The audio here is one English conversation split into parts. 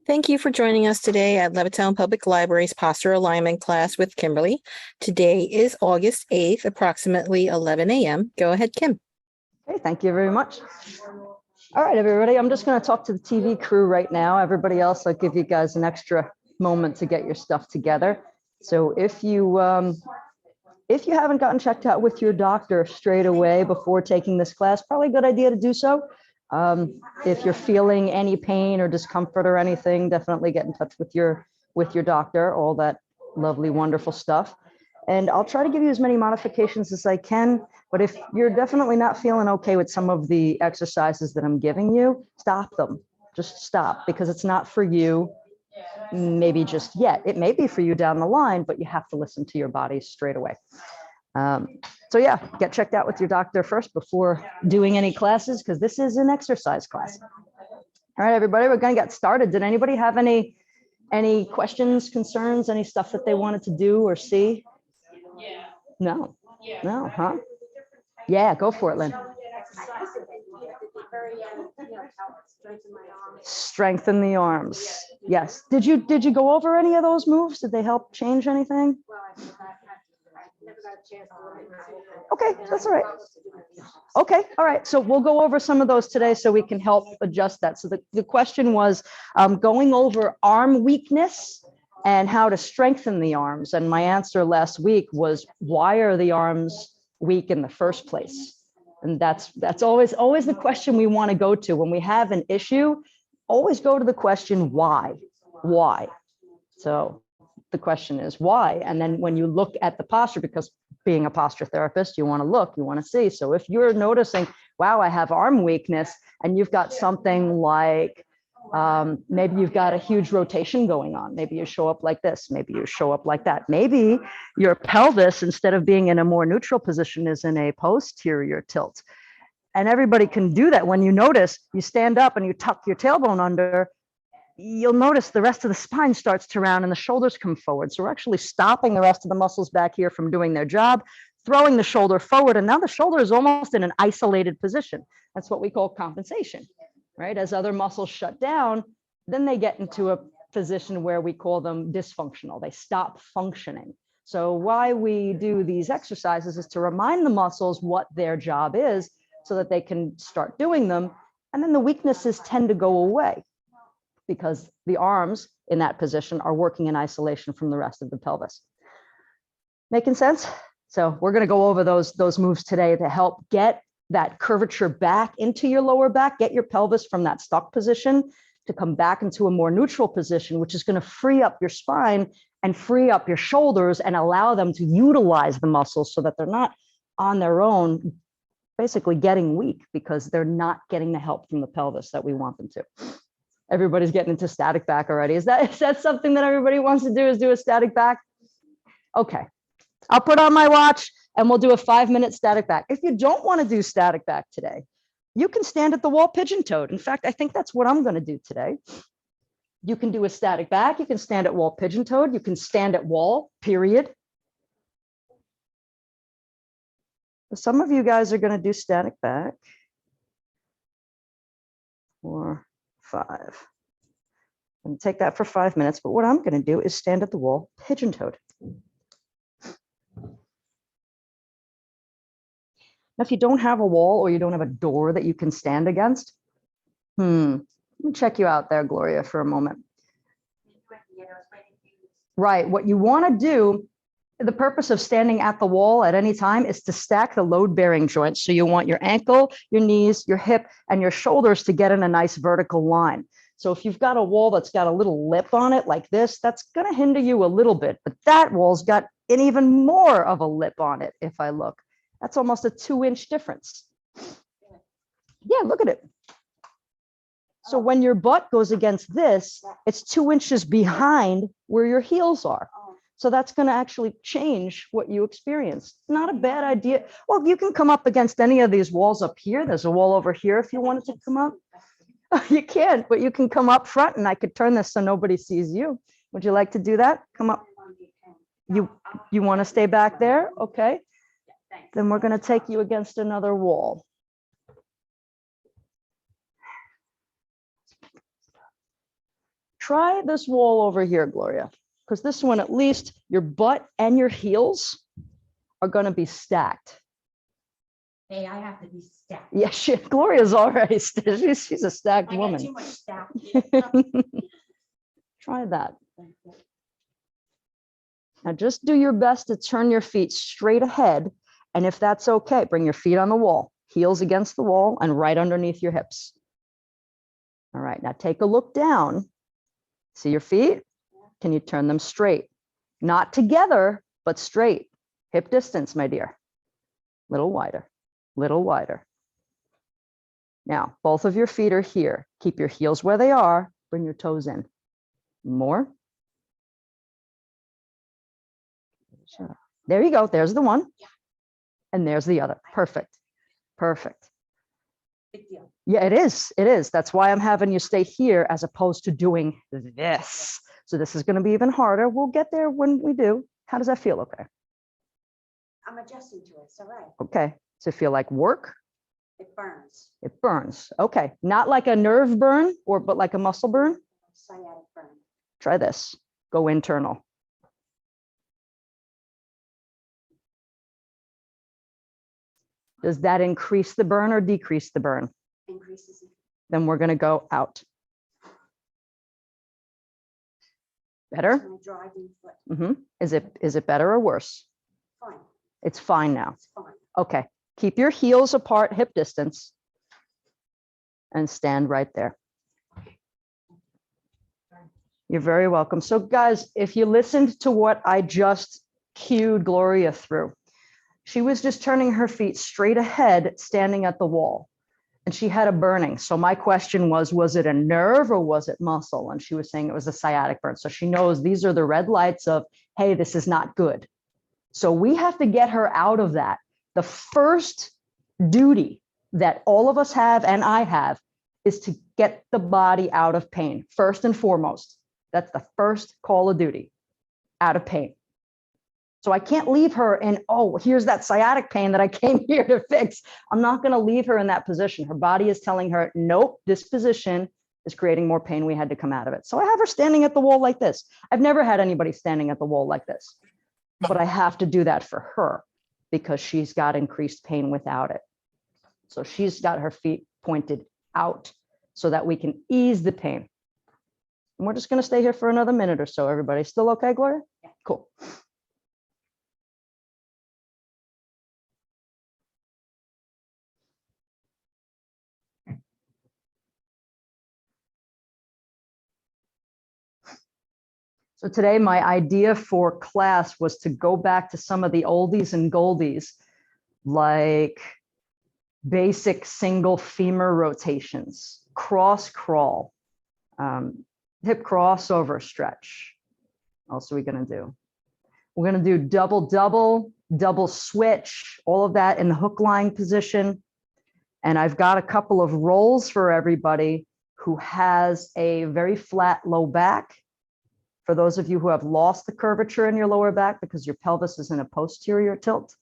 Thank you for joining us today at Levittown Public Library's posture alignment class with Kimberly. Today is August 8th, approximately 11 a.m. Go ahead, Kim. Okay, thank you very much. All right, everybody, I'm just going to talk to the TV crew right now. Everybody else, I'll give you guys an extra moment to get your stuff together. So if you haven't gotten checked out with your doctor straight away before taking this class, probably a good idea to do so. If you're feeling any pain or discomfort or anything, definitely get in touch with your doctor, all that lovely, wonderful stuff. And I'll try to give you as many modifications as I can. But if you're definitely not feeling okay with some of the exercises that I'm giving you, stop them. Just stop, because it's not for you, maybe just yet. It may be for you down the line, but you have to listen to your body straight away. So yeah, get checked out with your doctor first before doing any classes, because this is an exercise class. All right, everybody, we're going to get started. Did anybody have any questions, concerns, any stuff that they wanted to do or see? No, no, huh? Yeah, go for it, Lynn. Strengthen the arms. Yes. Did you go over any of those moves? Did they help change anything? Okay, that's all right. Okay, all right. So we'll go over some of those today so we can help adjust that. So the question was going over arm weakness and how to strengthen the arms. And my answer last week was, why are the arms weak in the first place? And that's always the question we want to go to when we have an issue. Always go to the question, why? So the question is why? And then when you look at the posture, because being a posture therapist, you want to look, you want to see. So if you're noticing, wow, I have arm weakness, and you've got something like, maybe you've got a huge rotation going on. Maybe you show up like this. Maybe you show up like that. Maybe your pelvis, instead of being in a more neutral position, is in a posterior tilt. And everybody can do that. When you notice, you stand up and you tuck your tailbone under, you'll notice the rest of the spine starts to round and the shoulders come forward. So we're actually stopping the rest of the muscles back here from doing their job, throwing the shoulder forward. And now the shoulder is almost in an isolated position. That's what we call compensation, right? As other muscles shut down, then they get into a position where we call them dysfunctional. They stop functioning. So why we do these exercises is to remind the muscles what their job is so that they can start doing them. And then the weaknesses tend to go away, because the arms in that position are working in isolation from the rest of the pelvis. Making sense? So we're going to go over those moves today to help get that curvature back into your lower back, get your pelvis from that stuck position to come back into a more neutral position, which is going to free up your spine and free up your shoulders and allow them to utilize the muscles so that they're not on their own, basically getting weak because they're not getting the help from the pelvis that we want them to. Everybody's getting into static back already. Is that something that everybody wants to do, is do a static back? Okay, I'll put on my watch and we'll do a 5-minute static back. If you don't want to do static back today, you can stand at the wall pigeon-toed. In fact, I think that's what I'm going to do today. You can do a static back. You can stand at wall pigeon-toed. You can stand at wall, period. Some of you guys are going to do static back. 4, 5. And take that for 5 minutes. But what I'm going to do is stand at the wall, pigeon-toed. Now, if you don't have a wall or you don't have a door that you can stand against, let me check you out there, Gloria, for a moment. Right. What you want to do, the purpose of standing at the wall at any time is to stack the load-bearing joints. So you want your ankle, your knees, your hip, and your shoulders to get in a nice vertical line. So if you've got a wall that's got a little lip on it like this, that's going to hinder you a little bit. But that wall's got an even more of a lip on it, if I look. That's almost a 2-inch difference. Yeah, look at it. So when your butt goes against this, it's 2 inches behind where your heels are. So that's going to actually change what you experience. Not a bad idea. Well, you can come up against any of these walls up here. There's a wall over here if you wanted to come up. You can't, but you can come up front and I could turn this so nobody sees you. Would you like to do that? Come up. You want to stay back there? Okay. Then we're going to take you against another wall. Try this wall over here, Gloria, because this one, at least your butt and your heels are going to be stacked. Hey, I have to be stacked. Yeah, Gloria's already, she's a stacked I got woman. too much stacked. Try that. Now just do your best to turn your feet straight ahead. And if that's okay, bring your feet on the wall, heels against the wall and right underneath your hips. All right, now take a look down. See your feet? Can you turn them straight? Not together, but straight. Hip distance, my dear. Little wider, little wider. Now, both of your feet are here. Keep your heels where they are. Bring your toes in. More. There you go. There's the one. And there's the other. Perfect. Perfect. Big deal. Yeah, it is. It is. That's why I'm having you stay here as opposed to doing this. So this is going to be even harder. We'll get there when we do. How does that feel? Okay. I'm adjusting to it. It's all right. Okay. Does it feel like work? It burns. It burns. Okay. Not like a nerve burn but like a muscle burn. Sciatic burn. Try this. Go internal. Does that increase the burn or decrease the burn? Increases. Then we're going to go out. Better? My driving foot. Is it better or worse? Fine. It's fine now. It's fine. Okay. Keep your heels apart, hip distance, and stand right there. You're very welcome. So guys, if you listened to what I just cued Gloria through, she was just turning her feet straight ahead, standing at the wall, and she had a burning. So my question was it a nerve or was it muscle? And she was saying it was a sciatic burn. So she knows these are the red lights of, hey, this is not good. So we have to get her out of that. The first duty that all of us have, and I have, is to get the body out of pain, first and foremost. That's the first call of duty, out of pain. So I can't leave her in, oh, here's that sciatic pain that I came here to fix. I'm not going to leave her in that position. Her body is telling her, nope, this position is creating more pain. We had to come out of it. So I have her standing at the wall like this. I've never had anybody standing at the wall like this, but I have to do that for her because she's got increased pain without it. So she's got her feet pointed out so that we can ease the pain. And we're just going to stay here for another minute or so. Everybody still okay, Gloria? Yeah. Cool. So today, my idea for class was to go back to some of the oldies and goldies, like basic single femur rotations, cross crawl, hip crossover stretch. What else are we going to do? We're going to do double, double, double switch, all of that in the hook lying position. And I've got a couple of rolls for everybody who has a very flat low back. For those of you who have lost the curvature in your lower back because your pelvis is in a posterior tilt.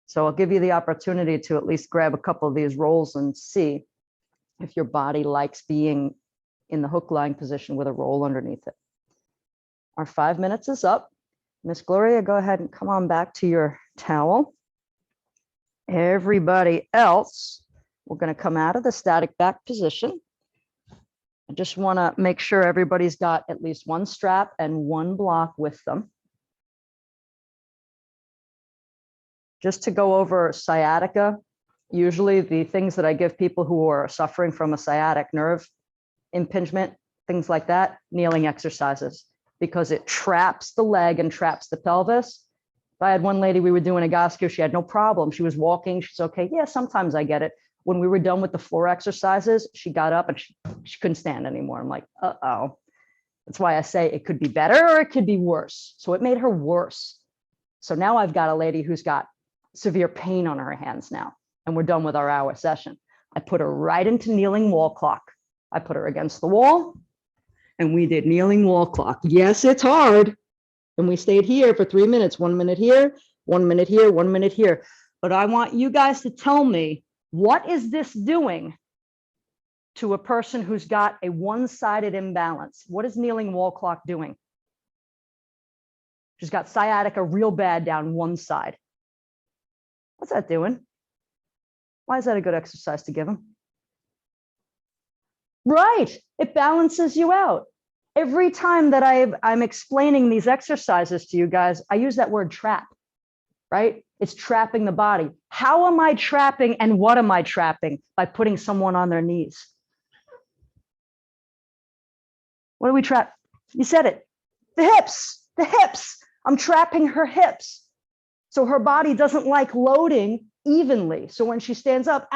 So I'll give you the opportunity to at least grab a couple of these rolls and see if your body likes being in the hook lying position with a roll underneath it. Our 5 minutes is up. Miss Gloria, go ahead and come on back to your towel. Everybody else, we're going to come out of the static back position. I just want to make sure everybody's got at least one strap and one block with them. Just to go over sciatica, usually the things that I give people who are suffering from a sciatic nerve impingement, things like that, kneeling exercises, because it traps the leg and traps the pelvis. I had one lady, we were doing a gasco, she had no problem. She was walking, she's okay. Yeah, sometimes I get it. When we were done with the floor exercises, she got up and she couldn't stand anymore. I'm like, uh-oh. That's why I say it could be better or it could be worse. So it made her worse. So now I've got a lady who's got severe pain on her hands now, and we're done with our hour session. I put her right into kneeling wall clock. I put her against the wall and we did kneeling wall clock. Yes, it's hard. And we stayed here for 3 minutes, 1 minute here, 1 minute here, 1 minute here. But I want you guys to tell me, what is this doing to a person who's got a one-sided imbalance. What is kneeling wall clock doing? She's got sciatica real bad down one side. What's that doing? Why is that a good exercise to give them? Right, it balances you out. Every time that I'm explaining these exercises to you guys, I use that word trap, right? It's trapping the body. How am I trapping and what am I trapping? By putting someone on their knees. What do we trap? You said it. The hips, the hips. I'm trapping her hips. So her body doesn't like loading evenly. So when she stands up,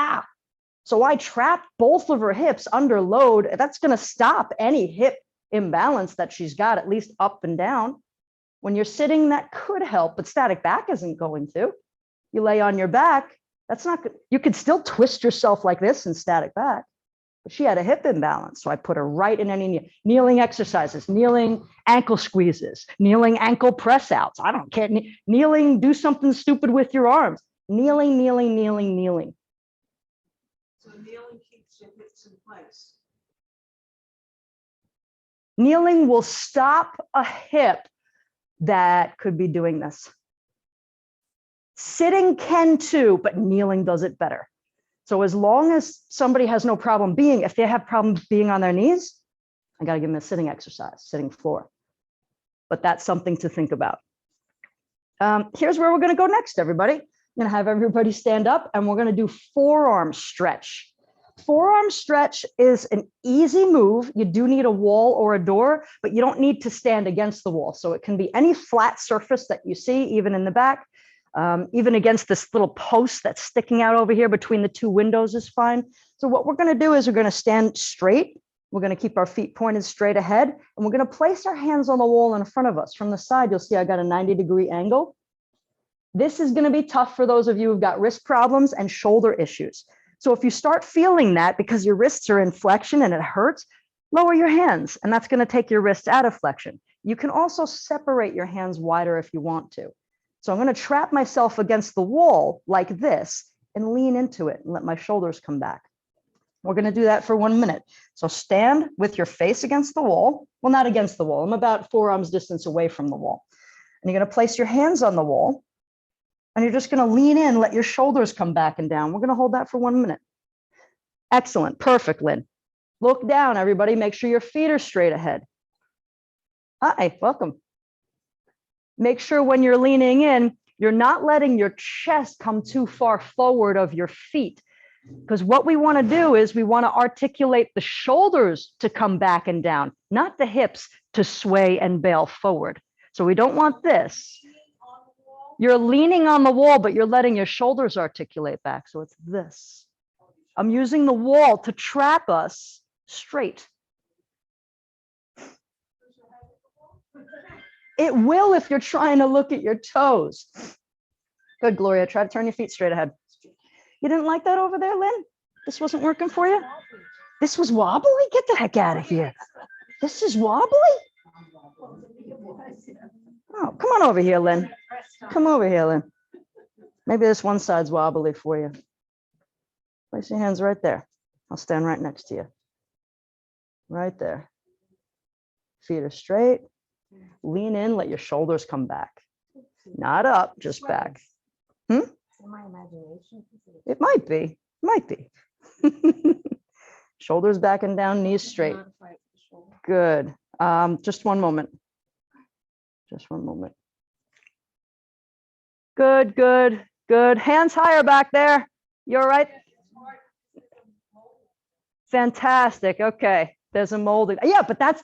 so I trap both of her hips under load. That's going to stop any hip imbalance that she's got, at least up and down. When you're sitting, that could help, but static back isn't going to. You lay on your back, that's not good. You could still twist yourself like this in static back. But she had a hip imbalance, so I put her right in any kneeling exercises, kneeling ankle squeezes, kneeling ankle press outs. I don't care. Kneeling, do something stupid with your arms. Kneeling, kneeling, kneeling, kneeling. So kneeling keeps your hips in place. Kneeling will stop a hip that could be doing this. Sitting can too, but kneeling does it better. So as long as somebody has no problem being, if they have problems being on their knees, I got to give them a sitting exercise, sitting floor. But that's something to think about. Here's where we're going to go next, everybody. I'm going to have everybody stand up and we're going to do forearm stretch. Forearm stretch is an easy move. You do need a wall or a door, but you don't need to stand against the wall. So it can be any flat surface that you see, even in the back. Even against this little post that's sticking out over here between the two windows is fine. So what we're going to do is we're going to stand straight. We're going to keep our feet pointed straight ahead, and we're going to place our hands on the wall in front of us. From the side, you'll see I got a 90-degree angle. This is going to be tough for those of you who've got wrist problems and shoulder issues. So if you start feeling that because your wrists are in flexion and it hurts, lower your hands, and that's going to take your wrists out of flexion. You can also separate your hands wider if you want to. So I'm going to trap myself against the wall like this and lean into it and let my shoulders come back. We're going to do that for 1 minute. So stand with your face against the wall. Well, not against the wall. I'm about forearms distance away from the wall. And you're going to place your hands on the wall. And you're just going to lean in, let your shoulders come back and down. We're going to hold that for 1 minute. Excellent. Perfect, Lynn. Look down, everybody. Make sure your feet are straight ahead. Hi, welcome. Make sure when you're leaning in, you're not letting your chest come too far forward of your feet. Because what we want to do is we want to articulate the shoulders to come back and down, not the hips to sway and bail forward. So we don't want this. You're leaning on the wall, but you're letting your shoulders articulate back. So it's this. I'm using the wall to trap us straight. It will if you're trying to look at your toes. Good, Gloria. Try to turn your feet straight ahead. You didn't like that over there, Lynn? This wasn't working for you? This was wobbly? Get the heck out of here. This is wobbly? Oh, come on over here, Lynn. Come over here, Lynn. Maybe this one side's wobbly for you. Place your hands right there. I'll stand right next to you. Right there. Feet are straight. Lean in, let your shoulders come back. Not up, just back. My imagination. It might be. Might be. Shoulders back and down, knees straight. Good. Just one moment. Just one moment. Good, good, good. Hands higher back there. You all right? Fantastic. Okay. There's a molding. Yeah, but that's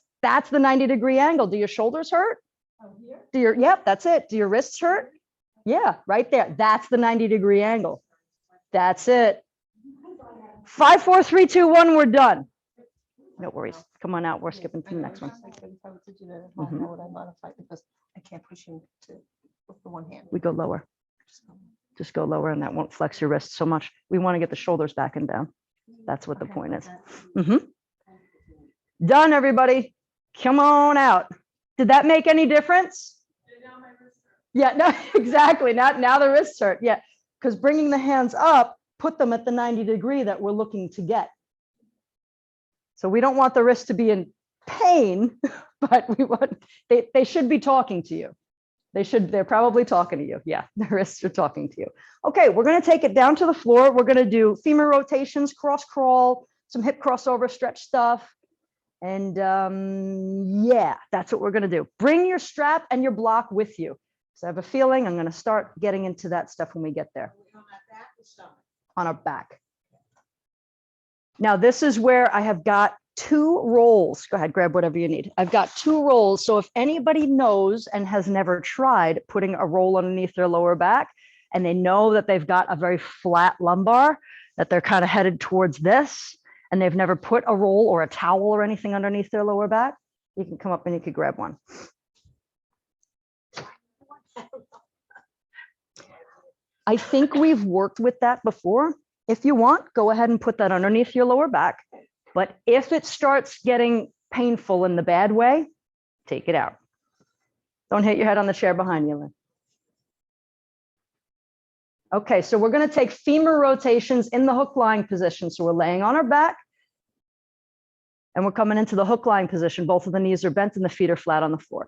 the 90-degree angle. Do your shoulders hurt? Do your, yep, that's it. Do your wrists hurt? Yeah, right there. That's the 90-degree angle. That's it. 5, 4, 3, 2, 1, we're done. No worries. Come on out. We're skipping to the next one. Because I can't push him to with the one hand. We go lower. Just go lower and that won't flex your wrist so much. We want to get the shoulders back and down. That's what the point is. Done, everybody. Come on out. Did that make any difference? Yeah, no, exactly. Now the wrists hurt. Yeah, because bringing the hands up, put them at the 90 degree that we're looking to get. So we don't want the wrist to be in pain, but we want, they should be talking to you. They're probably talking to you. Yeah, the wrists are talking to you. Okay, we're going to take it down to the floor. We're going to do femur rotations, cross crawl, some hip crossover stretch stuff. And yeah, that's what we're going to do. Bring your strap and your block with you. So I have a feeling I'm going to start getting into that stuff when we get there. On our back or stomach? On our back. Now, this is where I have got 2 rolls. Go ahead, grab whatever you need. I've got 2 rolls. So if anybody knows and has never tried putting a roll underneath their lower back, and they know that they've got a very flat lumbar, that they're kind of headed towards this, and they've never put a roll or a towel or anything underneath their lower back, you can come up and you could grab one. I think we've worked with that before. If you want, go ahead and put that underneath your lower back. But if it starts getting painful in the bad way, take it out. Don't hit your head on the chair behind you, Lynn. Okay, so we're going to take femur rotations in the hook lying position. So we're laying on our back and we're coming into the hook lying position. Both of the knees are bent and the feet are flat on the floor.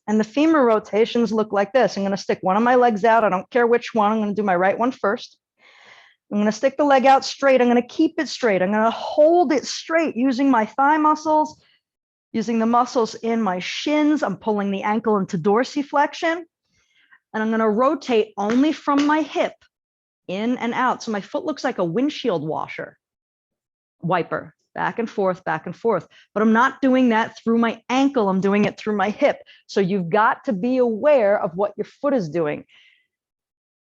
And the femur rotations look like this. I'm going to stick one of my legs out. I don't care which one. I'm going to do my right one first. I'm going to stick the leg out straight. I'm going to keep it straight. I'm going to hold it straight using my thigh muscles, using the muscles in my shins. I'm pulling the ankle into dorsiflexion. And I'm going to rotate only from my hip in and out. So my foot looks like a windshield washer, wiper, back and forth, back and forth. But I'm not doing that through my ankle. I'm doing it through my hip. So you've got to be aware of what your foot is doing.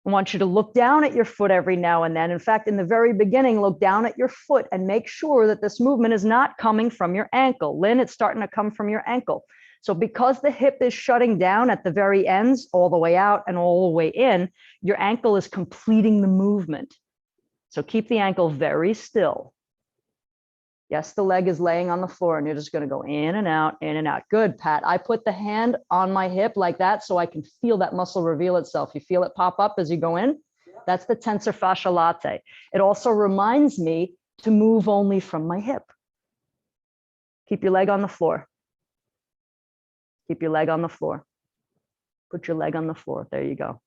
I want you to look down at your foot every now and then. In fact, in the very beginning, look down at your foot and make sure that this movement is not coming from your ankle. Lynn, it's starting to come from your ankle. So because the hip is shutting down at the very ends, all the way out and all the way in, your ankle is completing the movement. So keep the ankle very still. Yes, the leg is laying on the floor and you're just going to go in and out, in and out. Good, Pat. I put the hand on my hip like that so I can feel that muscle reveal itself. You feel it pop up as you go in? That's the tensor fascia latae. It also reminds me to move only from my hip. Keep your leg on the floor. Keep your leg on the floor. Put your leg on the floor. There you go.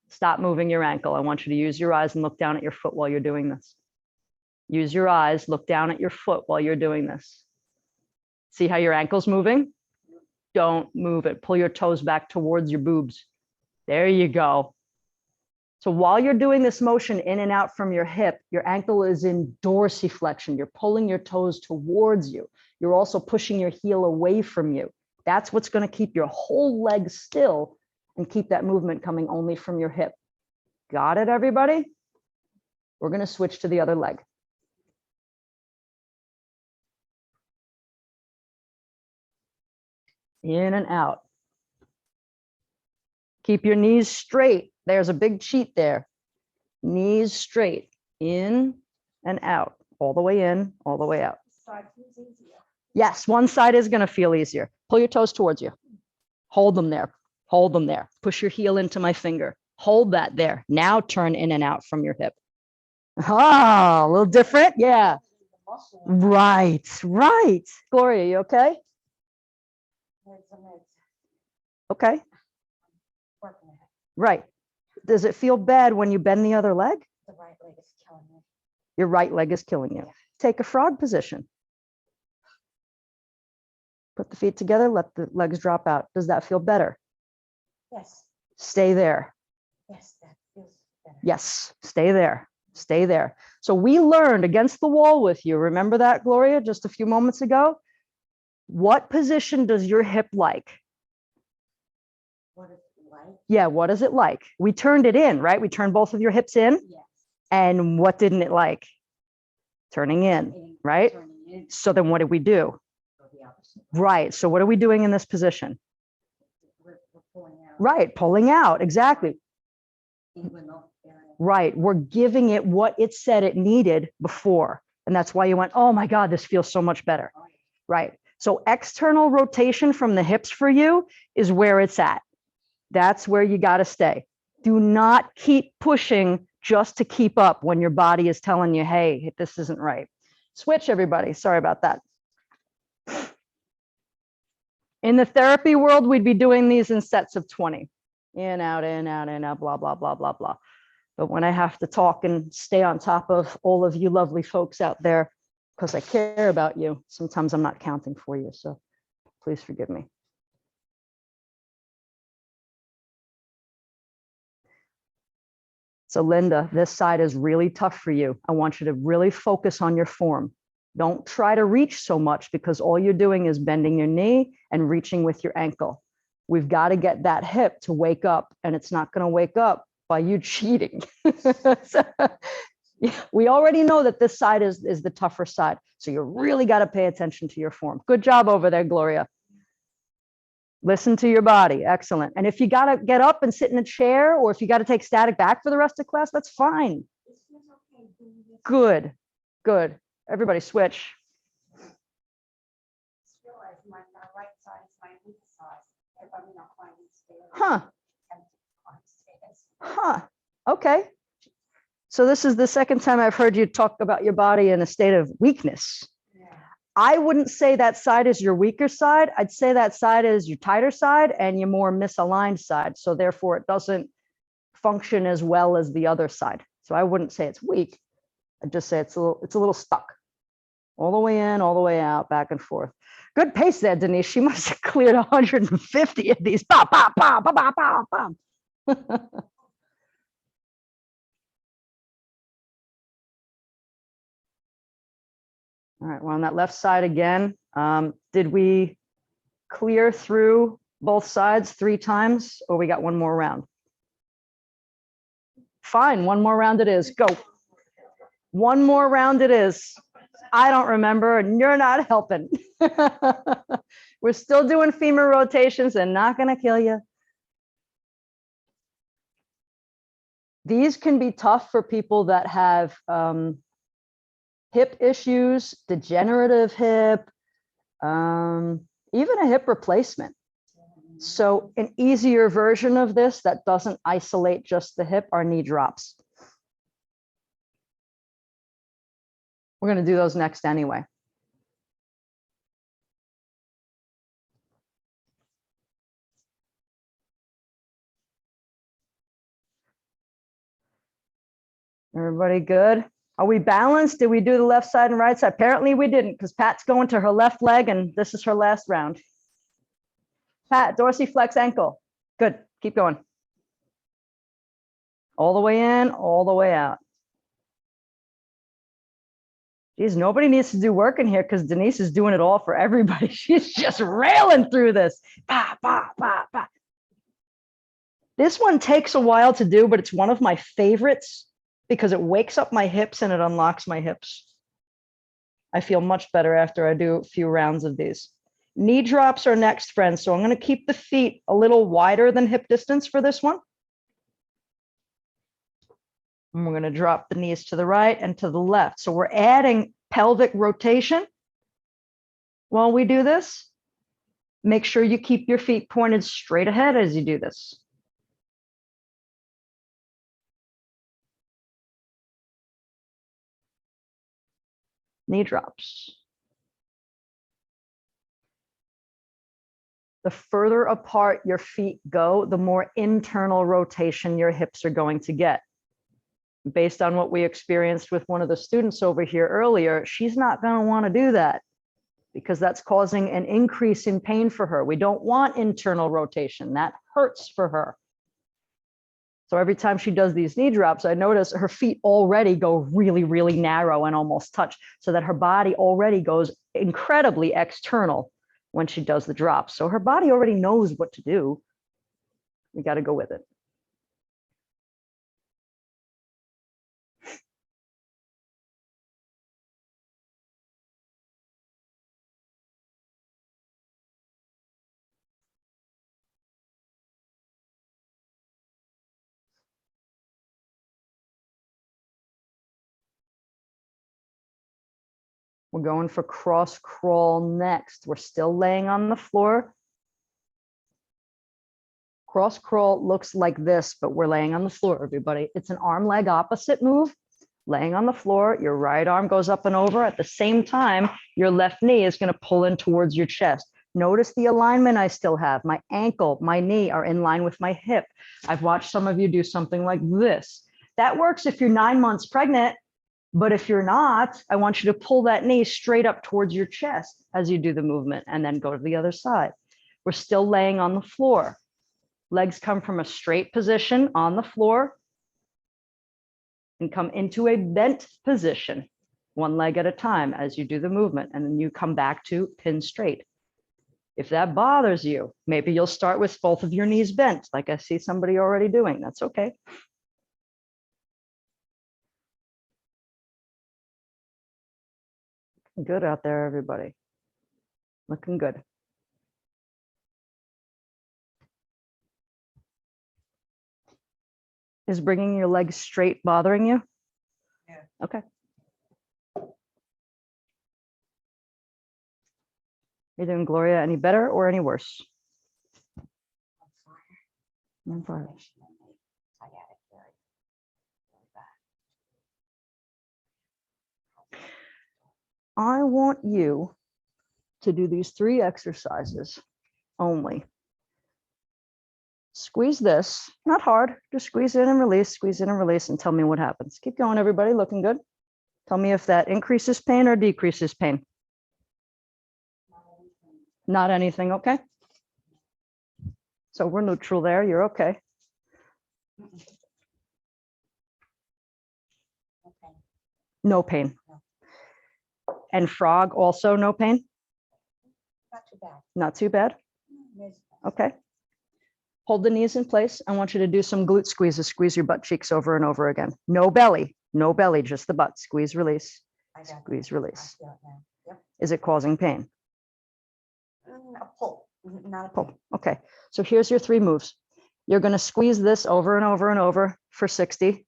Stop moving your ankle. I want you to use your eyes and look down at your foot while you're doing this. Use your eyes, look down at your foot while you're doing this. See how your ankle's moving? Don't move it. Pull your toes back towards your boobs. There you go. So while you're doing this motion in and out from your hip, your ankle is in dorsiflexion. You're pulling your toes towards you. You're also pushing your heel away from you. That's what's going to keep your whole leg still and keep that movement coming only from your hip. Got it, everybody? We're going to switch to the other leg. In and out. Keep your knees straight. There's a big cheat there. Knees straight, in and out, all the way in, all the way out. Yes, one side is going to feel easier. Pull your toes towards you. Hold them there. Hold them there. Push your heel into my finger. Hold that there. Now turn in and out from your hip. Ah, a little different. Yeah. Right, right. Gloria, you okay? Okay. Right. Does it feel bad when you bend the other leg? The right leg is killing me. Your right leg is killing you. Take a frog position. Put the feet together, let the legs drop out. Does that feel better? Yes. Stay there. Yes, that feels better. Yes, stay there. Stay there. So we learned against the wall with you. Remember that, Gloria, just a few moments ago? What position does your hip like? What is it like? Yeah, what is it like? We turned it in, right? We turned both of your hips in. Yes. And what didn't it like? Turning in, right? Turning in. So then what did we do? Go the opposite. Right. So what are we doing in this position? We're pulling out. Right. Pulling out. Exactly. Even though area. Right. We're giving it what it said it needed before. And that's why you went, oh my God, this feels so much better. Oh, yeah. Right. So external rotation from the hips for you is where it's at. That's where you got to stay. Do not keep pushing just to keep up when your body is telling you, hey, this isn't right. Switch, everybody. Sorry about that. In the therapy world, we'd be doing these in sets of 20. In, out, blah, blah, blah, blah, blah. But when I have to talk and stay on top of all of you lovely folks out there, because I care about you, sometimes I'm not counting for you. So please forgive me. So Linda, this side is really tough for you. I want you to really focus on your form. Don't try to reach so much because all you're doing is bending your knee and reaching with your ankle. We've got to get that hip to wake up, and it's not going to wake up by you cheating. So, yeah, we already know that this side is the tougher side. So you really got to pay attention to your form. Good job over there, Gloria. Listen to your body. Excellent. And if you got to get up and sit in a chair, or if you got to take static back for the rest of class, that's fine. Good. Good. Everybody switch. Realize my right side is my weak side. If I'm not climbing stairs. Huh. and climb stairs. Huh. Okay. So this is the second time I've heard you talk about your body in a state of weakness. Yeah. I wouldn't say that side is your weaker side. I'd say that side is your tighter side and your more misaligned side. So therefore it doesn't function as well as the other side. So I wouldn't say it's weak. I'd just say it's a little stuck. All the way in, all the way out, back and forth. Good pace there, Denise. She must have cleared 150 of these. Bah, bah, bah, bah, bah, bah, bah. All right, we're on that left side again. Did we clear through both sides 3 times, or we got one more round? Fine, one more round it is. Go. One more round it is. I don't remember, and you're not helping. We're still doing femur rotations and not going to kill you. These can be tough for people that have hip issues, degenerative hip, even a hip replacement. So an easier version of this that doesn't isolate just the hip are knee drops. We're going to do those next anyway. Everybody good? Are we balanced? Did we do the left side and right side? Apparently we didn't, because Pat's going to her left leg and this is her last round. Pat, dorsiflex ankle. Good. Keep going. All the way in, all the way out. Geez, nobody needs to do work in here because Denise is doing it all for everybody. She's just railing through this. Bah, bah, bah, bah. This one takes a while to do, but it's one of my favorites because it wakes up my hips and it unlocks my hips. I feel much better after I do a few rounds of these. Knee drops are next, friends. So I'm going to keep the feet a little wider than hip distance for this one. And we're going to drop the knees to the right and to the left. So we're adding pelvic rotation. While we do this, make sure you keep your feet pointed straight ahead as you do this. Knee drops. The further apart your feet go, the more internal rotation your hips are going to get. Based on what we experienced with one of the students over here earlier, she's not going to want to do that because that's causing an increase in pain for her. We don't want internal rotation. That hurts for her. So every time she does these knee drops, I notice her feet already go really, really narrow and almost touch, so that her body already goes incredibly external when she does the drops. So her body already knows what to do. We got to go with it. We're going for cross crawl next. We're still laying on the floor. Cross crawl looks like this, but we're laying on the floor, everybody. It's an arm leg opposite move. Laying on the floor, your right arm goes up and over. At the same time, your left knee is going to pull in towards your chest. Notice the alignment I still have. My ankle, my knee are in line with my hip. I've watched some of you do something like this. That works if you're 9 months pregnant, but if you're not, I want you to pull that knee straight up towards your chest as you do the movement and then go to the other side. We're still laying on the floor. Legs come from a straight position on the floor and come into a bent position, one leg at a time as you do the movement, and then you come back to pin straight. If that bothers you, maybe you'll start with both of your knees bent, like I see somebody already doing. That's okay. Good out there, everybody. Looking good. Is bringing your legs straight bothering you? Yeah. Okay. You doing, Gloria, any better or any worse? On fire. I want you to do these 3 exercises only. Squeeze this, not hard, just squeeze in and release, and tell me what happens. Keep going, everybody, looking good. Tell me if that increases pain or decreases pain. Not anything, okay? So we're neutral there, you're okay. No pain. And frog also no pain? Not too bad. Not too bad? Okay. Hold the knees in place. I want you to do some glute squeezes. Squeeze your butt cheeks over and over again. No belly, just the butt. Squeeze, release, squeeze, release. Is it causing pain? A pull, not a Pull. pull. Okay, so here's your 3 moves. You're going to squeeze this over and over and over for 60,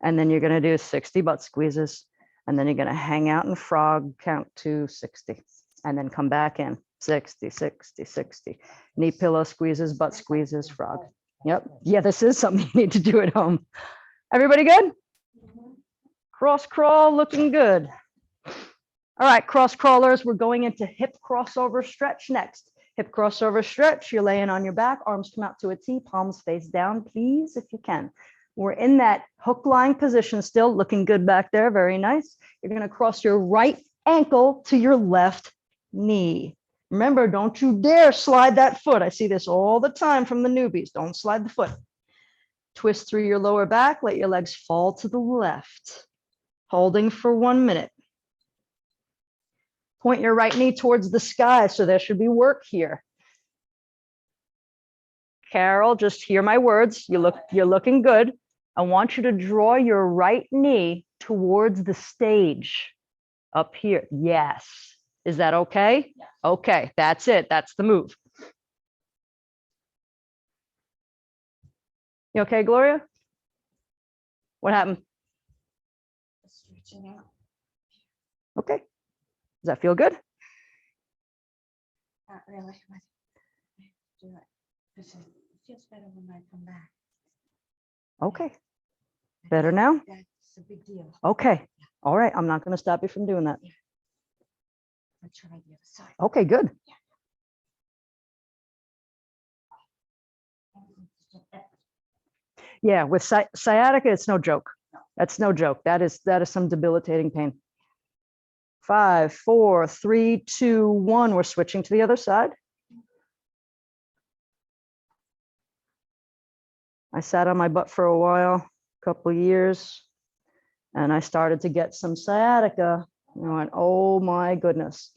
and then you're going to do 60 butt squeezes, and then you're going to hang out and frog, count to 60, and then come back in 60, 60, 60. Knee pillow squeezes, butt squeezes, frog. Yep. Yeah, this is something you need to do at home. Everybody good? Cross crawl looking good. All right, cross crawlers, we're going into hip crossover stretch next. Hip crossover stretch, you're laying on your back, arms come out to a T, palms face down, please, if you can. We're in that hook lying position still, looking good back there, very nice. You're gonna cross your right ankle to your left knee. Remember, don't you dare slide that foot. I see this all the time from the newbies. Don't slide the foot. Twist through your lower back, let your legs fall to the left. Holding for 1 minute. Point your right knee towards the sky, so there should be work here. Carol, just hear my words. You're looking good. I want you to draw your right knee towards the stage up here. Yes. Is that okay? Yes. Okay, that's it. That's the move. You okay, Gloria? What happened? Stretching out. Okay. Does that feel good? Not really. But do it. Because it feels better when I come back. Okay. Better now? That's a big deal. Okay. All right. I'm not going to stop you from doing that. I'll try the other side. Okay, good. Yeah, with sciatica, it's no joke. That's no joke. That is some debilitating pain. 5, 4, 3, 2, 1. We're switching to the other side. I sat on my butt for a while, a couple years, and I started to get some sciatica. And I went, oh my goodness.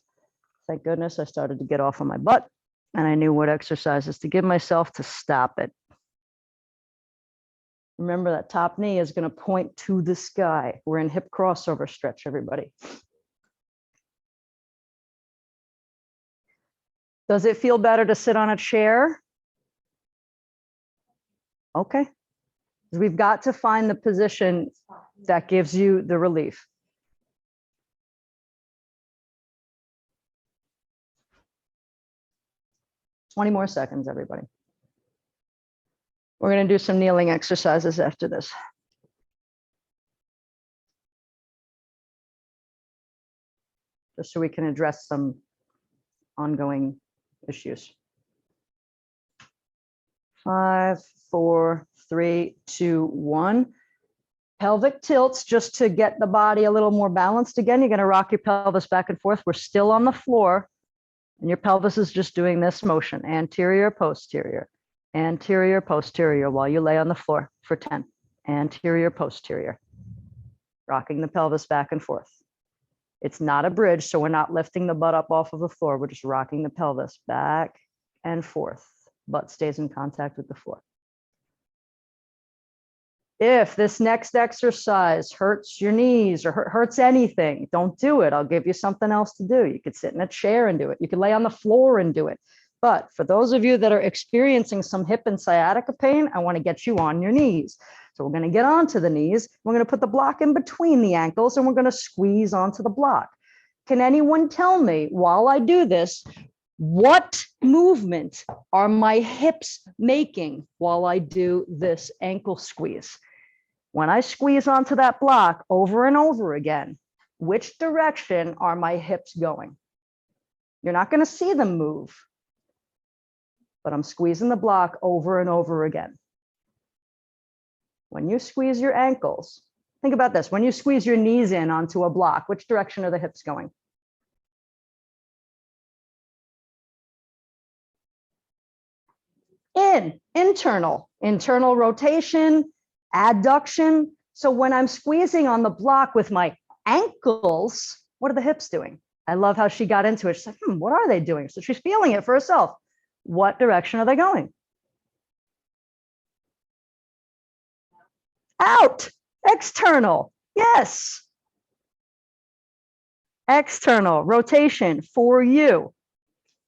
Thank goodness I started to get off on my butt, and I knew what exercises to give myself to stop it. Remember, that top knee is going to point to the sky. We're in hip crossover stretch, everybody. Does it feel better to sit on a chair? Okay. We've got to find the position that gives you the relief. "20 more seconds, everybody. We're going to do some kneeling exercises after this. Just so we can address some ongoing issues. 5, 4, 3, 2, 1. Pelvic tilts just to get the body a little more balanced again. You're going to rock your pelvis back and forth. We're still on the floor, and your pelvis is just doing this motion, anterior, posterior, anterior, posterior, while you lay on the floor for 10. Anterior, posterior, rocking the pelvis back and forth. It's not a bridge, so we're not lifting the butt up off of the floor. We're just rocking the pelvis back and forth. Butt stays in contact with the floor. If this next exercise hurts your knees or hurts anything, don't do it. I'll give you something else to do. You could sit in a chair and do it. You could lay on the floor and do it. But for those of you that are experiencing some hip and sciatica pain, I want to get you on your knees. So we're going to get onto the knees. We're going to put the block in between the ankles, and we're going to squeeze onto the block. Can anyone tell me, while I do this, what movement are my hips making while I do this ankle squeeze? When I squeeze onto that block over and over again, which direction are my hips going? You're not going to see them move, but I'm squeezing the block over and over again. When you squeeze your ankles, think about this. When you squeeze your knees in onto a block, which direction are the hips going? Internal rotation, adduction. So when I'm squeezing on the block with my ankles, what are the hips doing? I love how she got into it. She's like, what are they doing? So she's feeling it for herself. What direction are they going? Out. External. Yes. External rotation for you.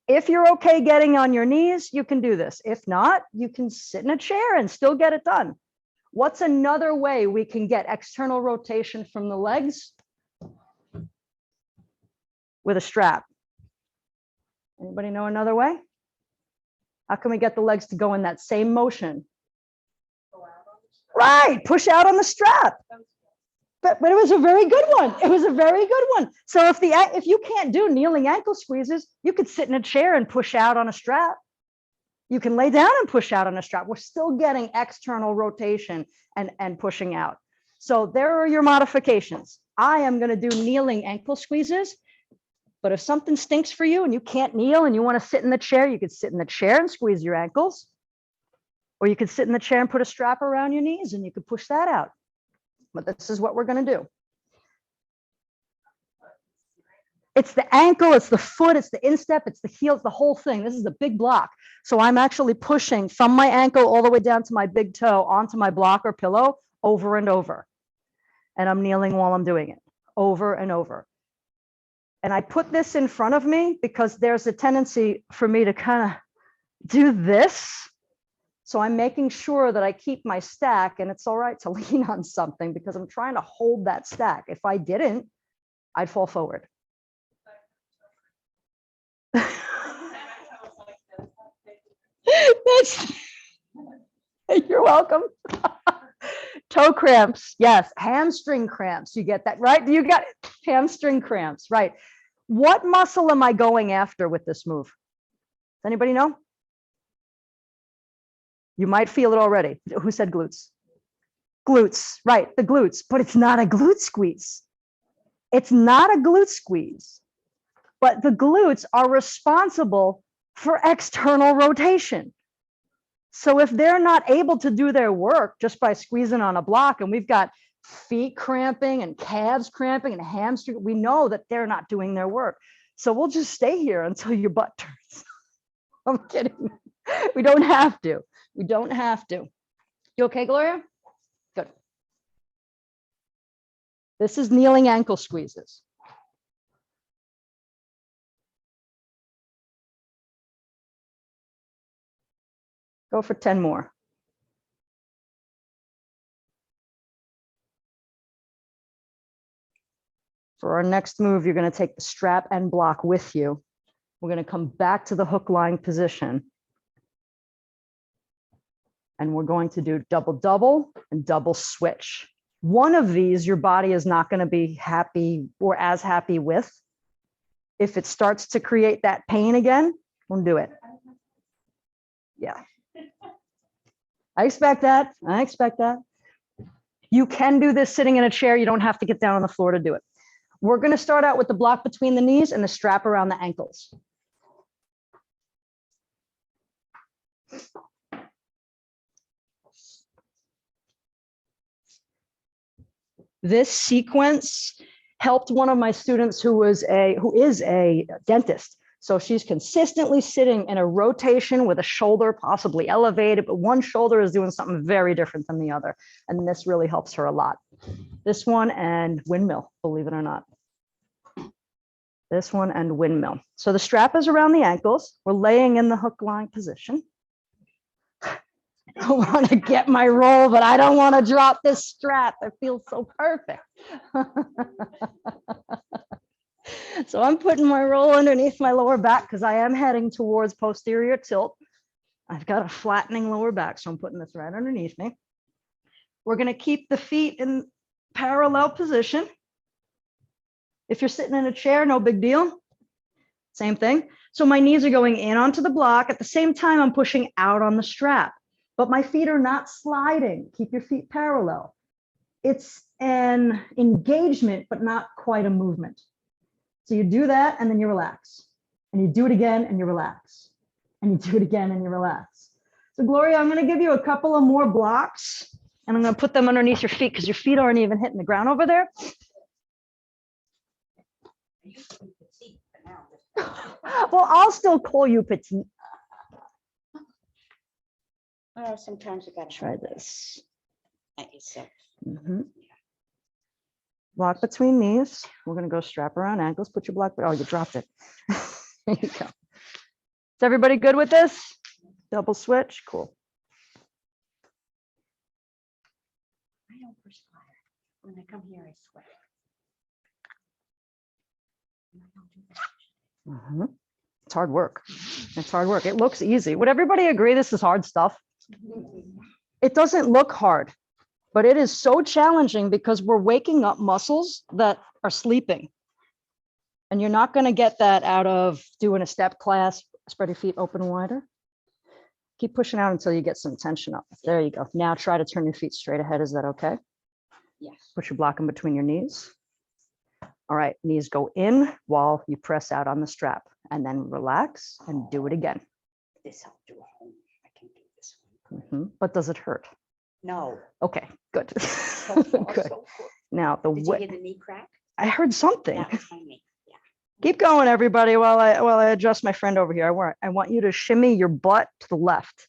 If you're okay getting on your knees, you can do this. If not, you can sit in a chair and still get it done. What's another way we can get external rotation from the legs? With a strap. Anybody know another way? How can we get the legs to go in that same motion? Right, push out on the strap. But it was a very good one. It was a very good one. So if you can't do kneeling ankle squeezes, you could sit in a chair and push out on a strap. You can lay down and push out on a strap. We're still getting external rotation and pushing out. So there are your modifications. I am going to do kneeling ankle squeezes. But if something stinks for you and you can't kneel and you want to sit in the chair, you could sit in the chair and squeeze your ankles. Or you could sit in the chair and put a strap around your knees and you could push that out. But this is what we're going to do. It's the ankle, it's the foot, it's the instep, it's the heel, it's the whole thing. This is a big block. So I'm actually pushing from my ankle all the way down to my big toe onto my block or pillow over and over. And I'm kneeling while I'm doing it over and over. And I put this in front of me because there's a tendency for me to kind of do this. So I'm making sure that I keep my stack, and it's all right to lean on something because I'm trying to hold that stack. If I didn't, I'd fall forward. You're welcome. Toe cramps, yes. Hamstring cramps, you get that, right? You got it. Hamstring cramps, right. What muscle am I going after with this move? Does anybody know? You might feel it already. Who said glutes? Glutes, right, the glutes, but it's not a glute squeeze. It's not a glute squeeze, but the glutes are responsible for external rotation. So if they're not able to do their work just by squeezing on a block, and we've got feet cramping and calves cramping and hamstring, we know that they're not doing their work. So we'll just stay here until your butt turns. I'm kidding. We don't have to. We don't have to. You okay, Gloria? Good. This is kneeling ankle squeezes. Go for 10 more. For our next move, you're going to take the strap and block with you. We're going to come back to the hook lying position. And we're going to do double, double and double switch. One of these, your body is not going to be happy or as happy with. If it starts to create that pain again, we'll do it. Yeah. I expect that. I expect that. You can do this sitting in a chair. You don't have to get down on the floor to do it. We're going to start out with the block between the knees and the strap around the ankles. This sequence helped one of my students who is a dentist. So she's consistently sitting in a rotation with a shoulder possibly elevated, but one shoulder is doing something very different than the other. And this really helps her a lot. This one and windmill, believe it or not. This one and windmill. So the strap is around the ankles. We're laying in the hook line position. I want to get my roll, but I don't want to drop this strap. It feels so perfect. So I'm putting my roll underneath my lower back because I am heading towards posterior tilt. I've got a flattening lower back, so I'm putting this right underneath me. We're going to keep the feet in parallel position. If you're sitting in a chair, no big deal. Same thing. So my knees are going in onto the block. At the same time, I'm pushing out on the strap, but my feet are not sliding. Keep your feet parallel. It's an engagement, but not quite a movement. So you do that and then you relax, and you do it again and you relax, and you do it again and you relax. So Gloria, I'm going to give you a couple of more blocks and I'm going to put them underneath your feet because your feet aren't even hitting the ground over there. Well, I'll still call you petite. Oh, sometimes you gotta Try this. at yourself. Block between knees. We're going to go strap around ankles. Put your block. Oh, you dropped it. There you go. Is everybody good with this? Double switch. Cool. I don't perspire. When I come here, I sweat. It's hard work. It's hard work. It looks easy. Would everybody agree this is hard stuff? It doesn't look hard, but it is so challenging because we're waking up muscles that are sleeping. And you're not going to get that out of doing a step class. Spread your feet open wider. Keep pushing out until you get some tension up. There you go. Now try to turn your feet straight ahead. Is that okay? Yes. Put your block in between your knees. All right, knees go in while you press out on the strap, and then relax and do it again. This I'll do at home. I can do this one. But does it hurt? No. Okay, good. So far, Good. so good. Now the Did you way hear the knee crack? I heard something. That was my knee. Yeah. Keep going, everybody, while I adjust my friend over here. I want you to shimmy your butt to the left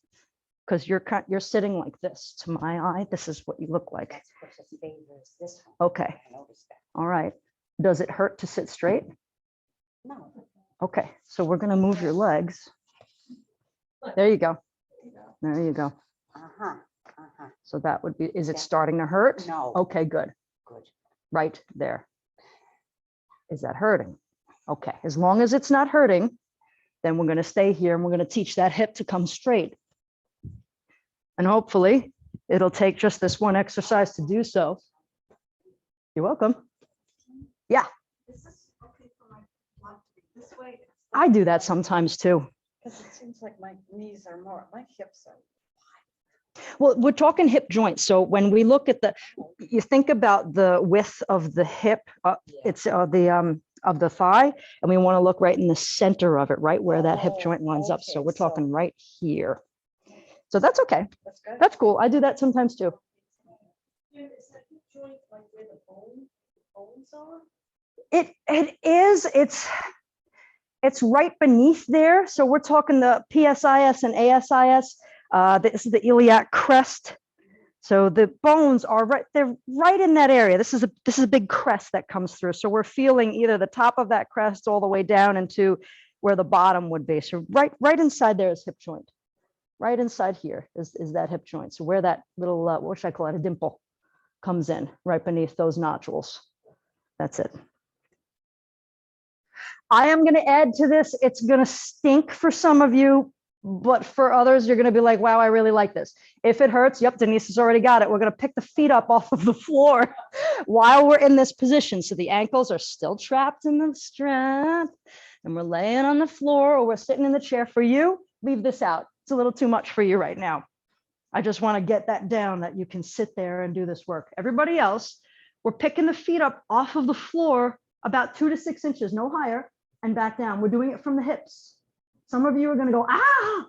because you're sitting like this. To my eye, this is what you look like. That's what the favors this one. Okay. I noticed that. All right. Does it hurt to sit straight? No. Okay, so we're gonna move your legs. There you go. There you go. Uh-huh. Uh-huh. So that would be, is it Yeah. starting to hurt? No. Okay, good. Good. Right there. Is that hurting? Okay, as long as it's not hurting, then we're gonna stay here and we're gonna teach that hip to come straight. And hopefully it'll take just this one exercise to do so. You're welcome. Yeah, Is this okay for my blood to be this way? I do that sometimes too. Because it seems like my knees are more, my hips are. Well, we're talking hip joints. So when we look at you think about the width of the hip, it's of the thigh, and we want to look right in the center of it, right where that hip joint lines up. So Okay, we're talking so- right here. So that's okay. That's good. That's cool. I do that sometimes too. Jim, is that hip joint like where the bones are? It is. It's right beneath there. So we're talking the PSIS and ASIS. This is the iliac crest. So the bones are right, they're right in that area. This is a big crest that comes through. So we're feeling either the top of that crest all the way down into where the bottom would be. So right inside there is hip joint. Right inside here is that hip joint. So where that little, what should I call it, a dimple comes in, right beneath those nodules. That's it. I am going to add to this. It's going to stink for some of you, But for others, you're going to be like, wow, I really like this. If it hurts, yep, Denise has already got it. We're going to pick the feet up off of the floor while we're in this position. So the ankles are still trapped in the strap and we're laying on the floor or we're sitting in the chair. For you, leave this out. It's a little too much for you right now. I just want to get that down that you can sit there and do this work. Everybody else, we're picking the feet up off of the floor about 2 to 6 inches, no higher, and back down. We're doing it from the hips. Some of you are going to go, ah,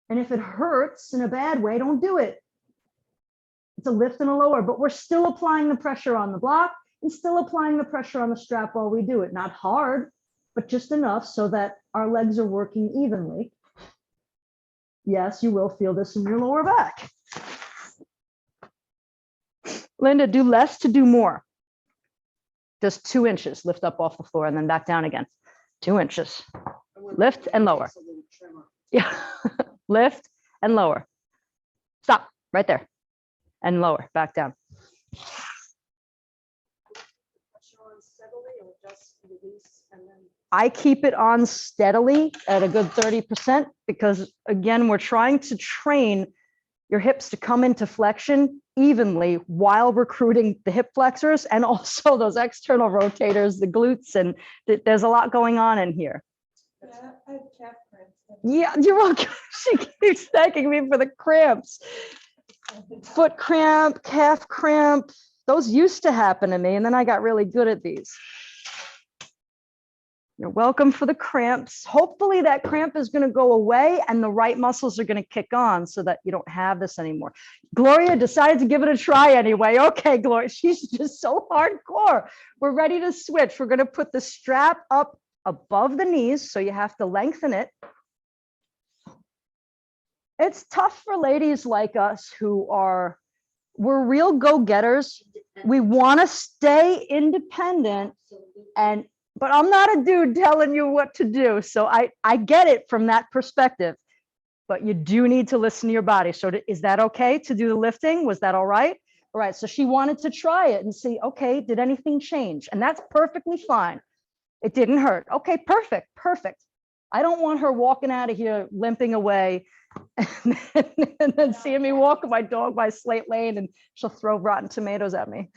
and if it hurts in a bad way, don't do it. It's a lift and a lower, but we're still applying the pressure on the block and still applying the pressure on the strap while we do it. Not hard, but just enough so that our legs are working evenly. Yes, you will feel this in your lower back. Linda, do less to do more. Just 2 inches, lift up off the floor and then back down again. 2 inches. Lift and lower. Yeah, lift and lower. Stop right there and lower, back down. I keep it on steadily at a good 30% because again, we're trying to train your hips to come into flexion evenly while recruiting the hip flexors and also those external rotators, the glutes, and there's a lot going on in here. Yeah, I have calf cramps. Yeah, you're welcome. She keeps thanking me for the cramps. Foot cramp, calf cramp, those used to happen to me, and then I got really good at these. You're welcome for the cramps. Hopefully that cramp is going to go away and the right muscles are going to kick on so that you don't have this anymore. Gloria decided to give it a try anyway. Okay, Gloria, she's just so hardcore. We're ready to switch. We're going to put the strap up above the knees, so you have to lengthen it. It's tough for ladies like us who are, we're real go-getters. We want to stay independent, but I'm not a dude telling you what to do. So I get it from that perspective, but you do need to listen to your body. So is that okay to do the lifting? Was that all right? All right, so she wanted to try it and see, okay, did anything change? And that's perfectly fine. It didn't hurt. Okay, perfect, perfect. I don't want her walking out of here limping away and then seeing me walk my dog by Slate Lane and she'll throw rotten tomatoes at me.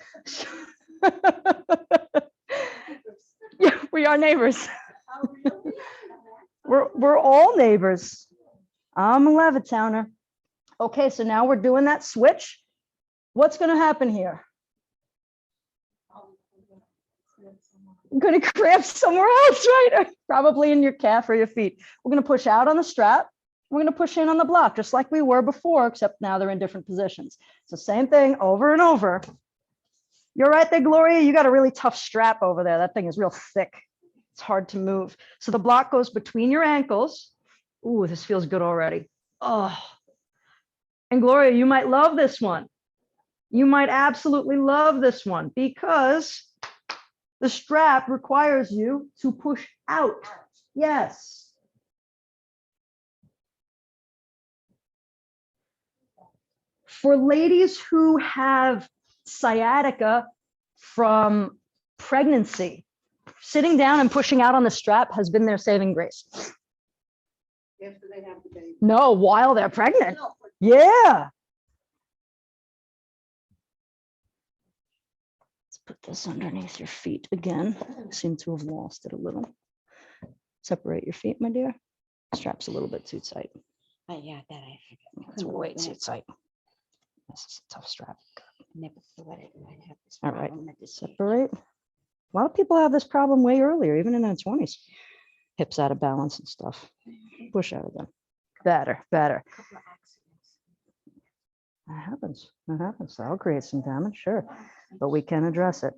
Yeah, we are neighbors. We're all neighbors. I'm a Levittowner. Okay, so now we're doing that switch. What's going to happen here? I'm going to cramp somewhere else, right? Probably in your calf or your feet. We're going to push out on the strap. We're going to push in on the block, just like we were before, except now they're in different positions. It's the same thing over and over. You're right there, Gloria. You got a really tough strap over there. That thing is real thick. It's hard to move. So the block goes between your ankles. Ooh, this feels good already. Oh, and Gloria, you might love this one. You might absolutely love this one because the strap requires you to push out. Yes. For ladies who have sciatica from pregnancy, sitting down and pushing out on the strap has been their saving grace. After they have the baby. No, while they're pregnant. Yeah. Let's put this underneath your feet again. Seem to have lost it a little. Separate your feet, my dear. Strap's a little bit too tight. Yeah, that I forget. It's way too tight. This is a tough strap. Never thought it might have this All right, problem at this age. separate. A lot of people have this problem way earlier, even in their 20s. Hips out of balance and stuff. Push out again. Better, better. Couple of accidents. That happens. That happens. That'll create some damage, sure. But we can address it.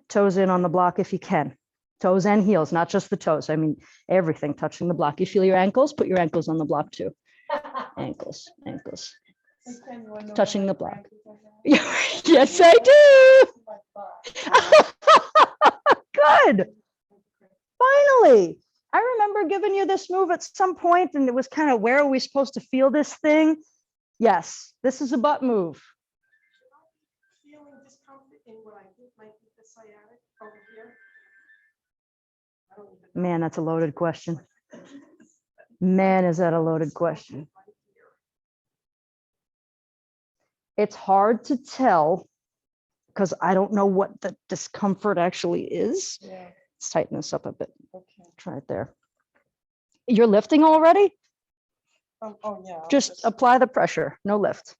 Toes in on the block if you can. Toes and heels, not just the toes. I mean, everything touching the block. You feel your ankles? Put your ankles on the block too. Ankles, ankles. Touching the block. Yes, I do. Good. Finally. I remember giving you this move at some point, and it was kind of, where are we supposed to feel this thing? Yes, this is a butt move. Feeling discomfort in what I think might be the sciatic over here. I don't even know. Man, that's a loaded question. Man, is that a loaded question. It's hard to tell because I don't know what the discomfort actually is. Yeah, Let's tighten this up a bit. okay. Try it there. You're lifting already? Oh, yeah. Just apply the pressure, no lift.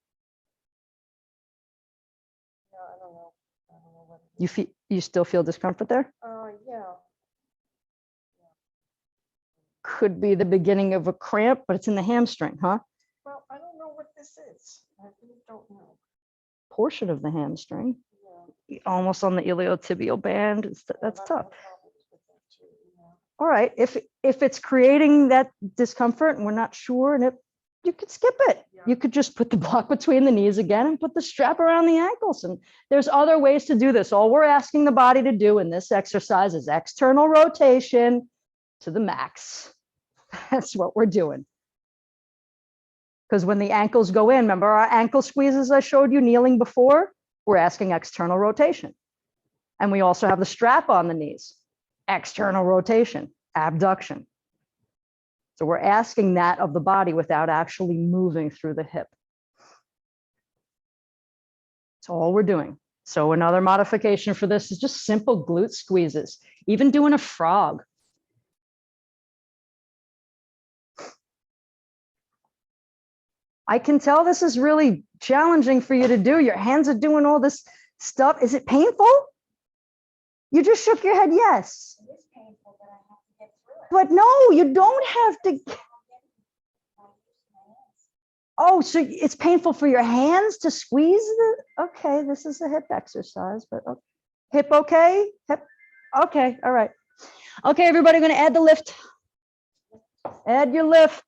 Yeah, I don't know. I don't know what it You feel, you still feel discomfort there? yeah. Could be the beginning of a cramp, but it's in the hamstring, huh? Well, I don't know what this is. I really don't know. Portion of the hamstring, Yeah. almost on the iliotibial band. That's I've tough. had problems with that too, yeah. All right, if it's creating that discomfort and we're not sure, and you could skip it. Yeah. You could just put the block between the knees again and put the strap around the ankles. And there's other ways to do this. All we're asking the body to do in this exercise is external rotation to the max. That's what we're doing. Because when the ankles go in, remember our ankle squeezes I showed you kneeling before? We're asking external rotation. And we also have the strap on the knees. External rotation, abduction. So we're asking that of the body without actually moving through the hip. That's all we're doing. So another modification for this is just simple glute squeezes, even doing a frog. I can tell this is really challenging for you to do. Your hands are doing all this stuff. Is it painful? You just shook your head, yes. It is painful, but I have to get through it. But no, you don't have to. Oh, so it's painful for your hands to squeeze the, okay, this is a hip exercise, but hip okay? Hip, okay, all right. Okay, everybody, gonna add the lift. Add your lift.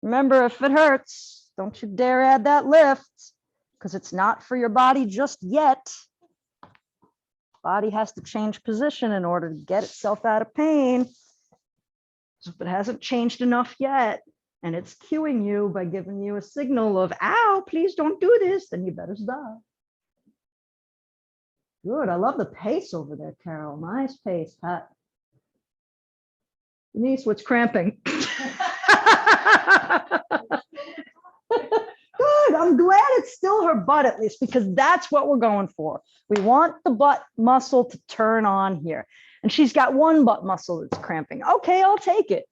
Remember, if it hurts, don't you dare add that lift because it's not for your body just yet. Body has to change position in order to get itself out of pain. So if it hasn't changed enough yet, and it's cueing you by giving you a signal of, ow, please don't do this, then you better stop. Good, I love the pace over there, Carol. Nice pace, Pat. Denise, what's cramping? Good, I'm glad it's still her butt at least, because that's what we're going for. We want the butt muscle to turn on here. And she's got one butt muscle that's cramping. Okay, I'll take it.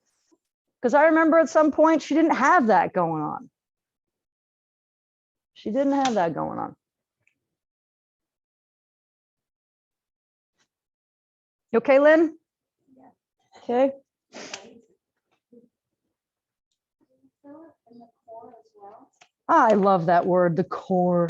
Because I remember at some point she didn't have that going on. She didn't have that going on. You okay, Lynn? Okay. I love that word, the core.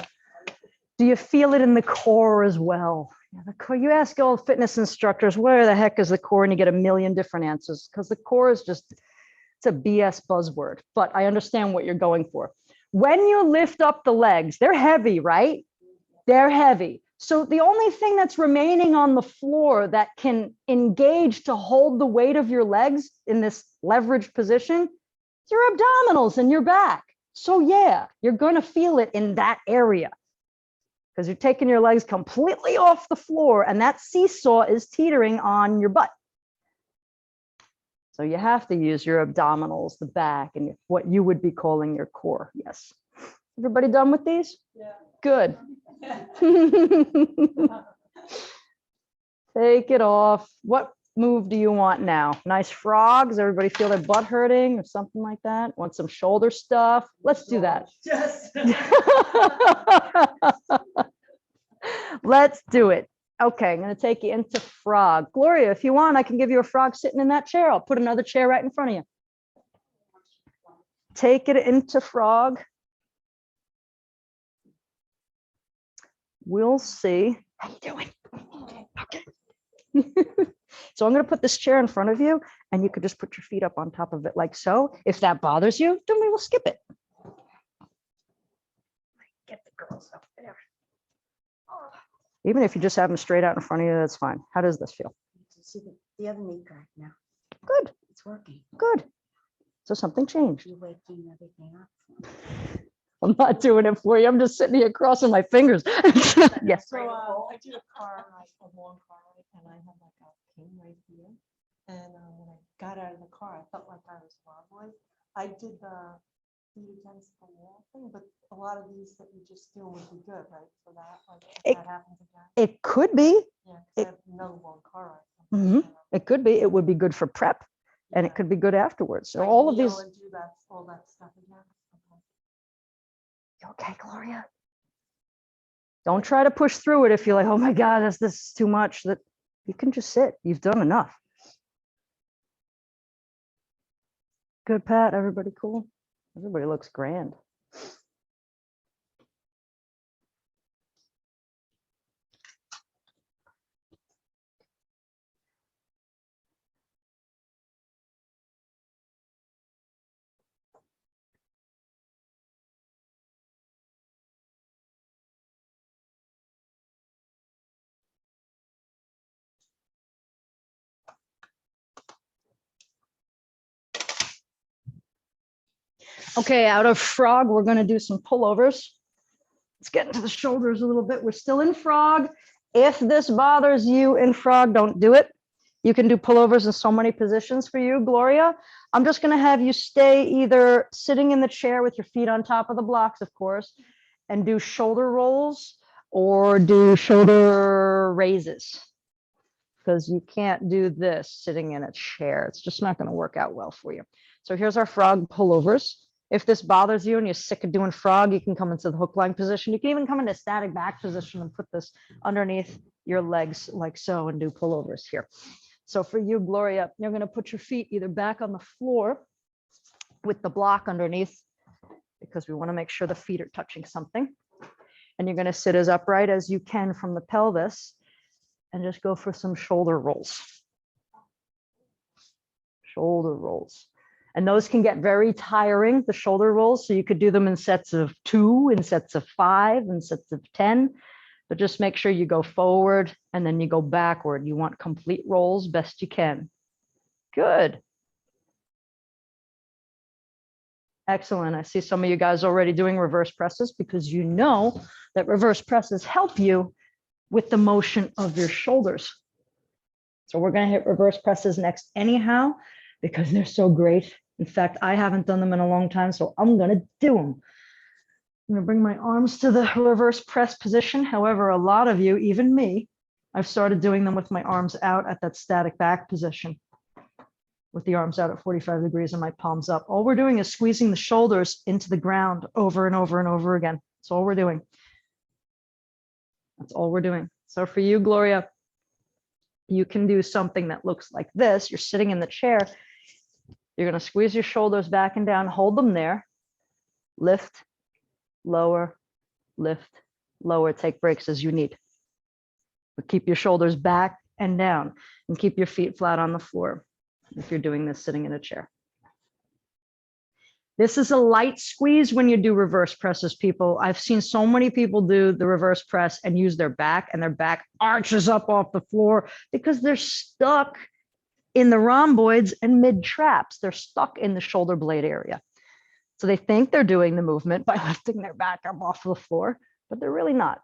Do you feel it in the core as well? Yeah, the core, you ask all fitness instructors, where the heck is the core? And you get a million different answers because the core is just, it's a BS buzzword, but I understand what you're going for. When you lift up the legs, they're heavy, right? They're heavy. So the only thing that's remaining on the floor that can engage to hold the weight of your legs in this leveraged position is your abdominals and your back. So yeah, you're going to feel it in that area because you're taking your legs completely off the floor and that seesaw is teetering on your butt. So you have to use your abdominals, the back, and what you would be calling your core. Yes. Everybody done with these? Yeah. Good. Take it off. What move do you want now? Nice frogs. Everybody feel their butt hurting or something like that? Want some shoulder stuff? Let's do that. Yes. Let's do it. Okay, I'm going to take you into frog. Gloria, if you want, I can give you a frog sitting in that chair. I'll put another chair right in front of you. Take it into frog. We'll see. How you doing? Okay. So I'm going to put this chair in front of you, and you could just put your feet up on top of it like so. If that bothers you, then we will skip it. Get the girls up there. Even if you just have them straight out in front of you, that's fine. How does this feel? See the other knee crack now. Good, It's working. good. So something changed. You're waking everything up. I'm not doing it for you. I'm just sitting here crossing my fingers. Yes. So I did a long car ride and I had like a pain right here. And when I got out of the car, I felt like I was wobbly. I did the feet against the wall thing, but a lot of these that you just do would be good, right? For that, like if that happens again. It could be. Yeah, because I have another long car ride. Mhm. It could be. It would be good for prep, and it could be good afterwards. So all of these. And do that, all that stuff again. Okay. You okay, Gloria? Don't try to push through it if you're like, oh my God, this is too much. That you can just sit. You've done enough. Good, Pat. Everybody cool? Everybody looks grand. Okay, out of frog, we're going to do some pullovers. Let's get into the shoulders a little bit. We're still in frog. If this bothers you in frog, don't do it. You can do pullovers in so many positions for you, Gloria. I'm just going to have you stay either sitting in the chair with your feet on top of the blocks, of course, and do shoulder rolls or do shoulder raises, because you can't do this sitting in a chair. It's just not going to work out well for you. So here's our frog pullovers. If this bothers you and you're sick of doing frog, you can come into the hook line position. You can even come into static back position and put this underneath your legs like so and do pullovers here. So for you, Gloria, you're going to put your feet either back on the floor with the block underneath, because we want to make sure the feet are touching something. And you're going to sit as upright as you can from the pelvis and just go for some shoulder rolls. Shoulder rolls. And those can get very tiring, the shoulder rolls. So you could do them in sets of 2, in sets of 5, in sets of 10. But just make sure you go forward and then you go backward. You want complete rolls best you can. Good. Excellent. I see some of you guys already doing reverse presses, because you know that reverse presses help you with the motion of your shoulders. So we're going to hit reverse presses next anyhow, because they're so great. In fact, I haven't done them in a long time, so I'm going to do them. I'm going to bring my arms to the reverse press position. However, a lot of you, even me, I've started doing them with my arms out at that static back position, with the arms out at 45 degrees and my palms up. All we're doing is squeezing the shoulders into the ground over and over and over again. That's all we're doing. That's all we're doing. So for you, Gloria, you can do something that looks like this. You're sitting in the chair. You're going to squeeze your shoulders back and down, hold them there, lift, lower, lift, lower, take breaks as you need. But keep your shoulders back and down and keep your feet flat on the floor if you're doing this sitting in a chair. This is a light squeeze when you do reverse presses, people. I've seen so many people do the reverse press and use their back, and their back arches up off the floor because they're stuck in the rhomboids and mid traps. They're stuck in the shoulder blade area. So they think they're doing the movement by lifting their back up off the floor, but they're really not.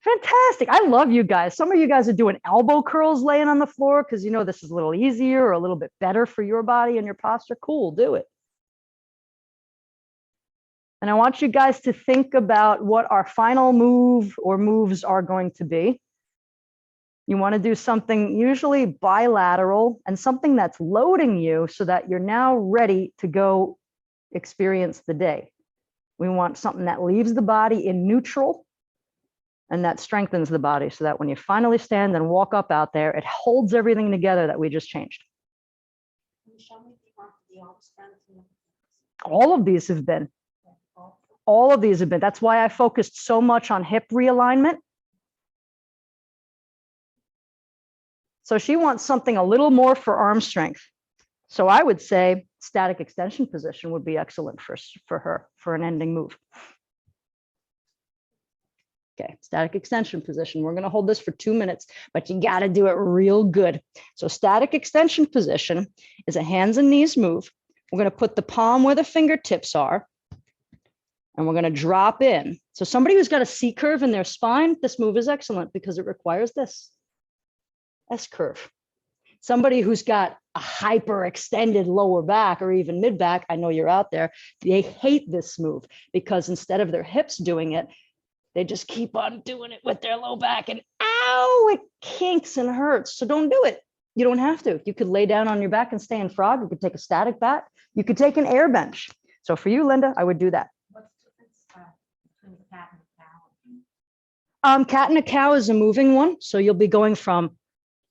Fantastic. I love you guys. Some of you guys are doing elbow curls laying on the floor because you know this is a little easier or a little bit better for your body and your posture. Cool, do it. And I want you guys to think about what our final move or moves are going to be. You want to do something usually bilateral and something that's loading you so that you're now ready to go experience the day. We want something that leaves the body in neutral and that strengthens the body so that when you finally stand and walk up out there, it holds everything together that we just changed. Can you show me the arm strength? All of these have been. All of these have been. That's why I focused so much on hip realignment. So she wants something a little more for arm strength. So I would say static extension position would be excellent for her for an ending move. Okay, static extension position. We're going to hold this for 2 minutes, but you got to do it real good. So static extension position is a hands and knees move. We're going to put the palm where the fingertips are, and we're going to drop in. So somebody who's got a C curve in their spine, this move is excellent because it requires this S curve. Somebody who's got a hyperextended lower back or even mid back, I know you're out there, they hate this move because instead of their hips doing it, they just keep on doing it with their low back and ow, it kinks and hurts. So don't do it. You don't have to. You could lay down on your back and stay in frog. You could take a static back. You could take an air bench. So for you, Linda, I would do that. What's the difference between the cat and the cow? Cat and a cow is a moving one. So you'll be going from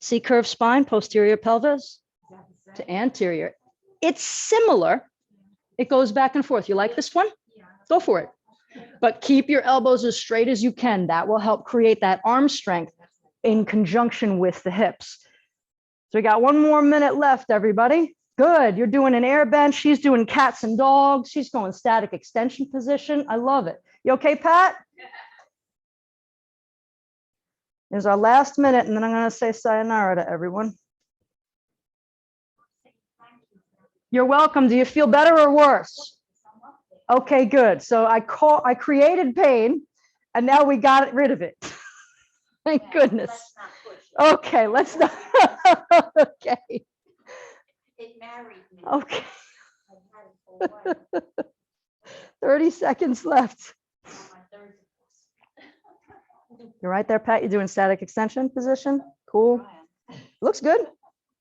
C-curve spine, posterior pelvis Is that the same? to anterior. It's similar. It goes back and forth. You like this one? Yeah. Go for it. But keep your elbows as straight as you can. That will help create that arm strength in conjunction with the hips. So we got 1 more minute left, everybody. Good. You're doing an air bench. She's doing cats and dogs. She's going static extension position. I love it. You okay, Pat? There's our last minute, and then I'm going to say sayonara to everyone. You're welcome. Do you feel better or worse? Okay, good. So I created pain, and now we got rid of it. Thank goodness. Okay, let's not. Okay. It married me. Okay. I had it for a while. 30 seconds left. On my third divorce. You're right there, Pat. You're doing static extension position. Cool. Looks good.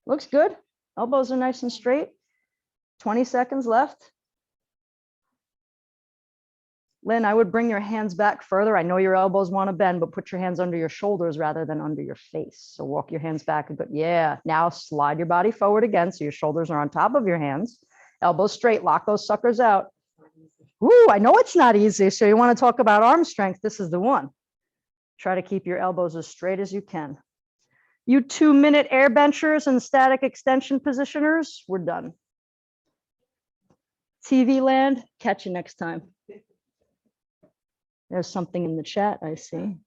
Looks good. Elbows are nice and straight. 20 seconds left. Lynn, I would bring your hands back further. I know your elbows want to bend, but put your hands under your shoulders rather than under your face. So walk your hands back a bit. Yeah. Now slide your body forward again. So your shoulders are on top of your hands. Elbows straight. Lock those suckers out. Ooh, I know it's not easy. So you want to talk about arm strength. This is the one. Try to keep your elbows as straight as you can. You 2-minute air benchers and static extension positioners, we're done. TV land, catch you next time. There's something in the chat, I see.